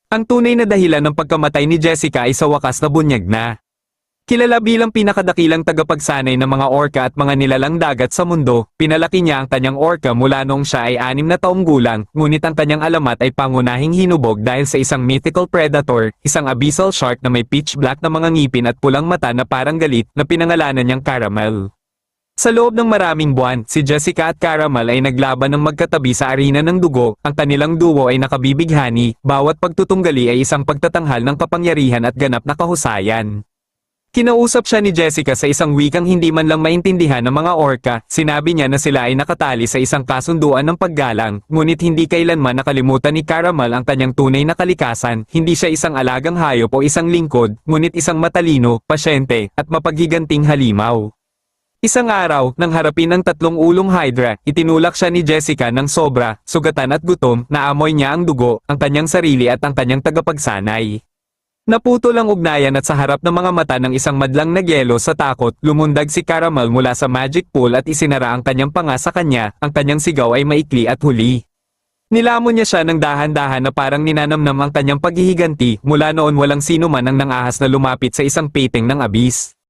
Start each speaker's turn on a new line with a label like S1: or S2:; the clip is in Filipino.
S1: Ang tunay na dahilan ng pagkamatay ni Jessica ay sa wakas na bunyag na. Kilala bilang pinakadakilang tagapagsanay ng mga orca at mga nilalang dagat sa mundo, pinalaki niya ang kanyang orca mula noong siya ay 6 na taong gulang, ngunit ang kanyang alamat ay pangunahing hinubog dahil sa isang mythical predator, isang abyssal shark na may pitch black na mga ngipin at pulang mata na parang galit, na pinangalanan niyang Caramel. Sa loob ng maraming buwan, si Jessica at Caramel ay naglaban ng magkatabi sa arena ng dugo, ang kanilang duo ay nakabibighani, bawat pagtutunggali ay isang pagtatanghal ng kapangyarihan at ganap na kahusayan. Kinausap siya ni Jessica sa isang wikang hindi man lang maintindihan ng mga orca, sinabi niya na sila ay nakatali sa isang kasunduan ng paggalang, ngunit hindi kailanman nakalimutan ni Caramel ang kanyang tunay na kalikasan, hindi siya isang alagang hayop o isang lingkod, ngunit isang matalino, pasyente, at mapaghiganting halimaw. Isang araw, nang harapin ang 3 ulong hydra, itinulak siya ni Jessica ng sobra, sugatan at gutom, naamoy niya ang dugo, ang kanyang sarili at ang kanyang tagapagsanay. Naputol ang ugnayan at sa harap ng mga mata ng isang madlang na yelo sa takot, lumundag si Caramel mula sa magic pool at isinara ang kanyang panga sa kanya, ang kanyang sigaw ay maikli at huli. Nilamon niya siya ng dahan-dahan na parang ninanamnam ang kanyang paghihiganti, mula noon walang sino man ang nangahas na lumapit sa isang pating ng abyss.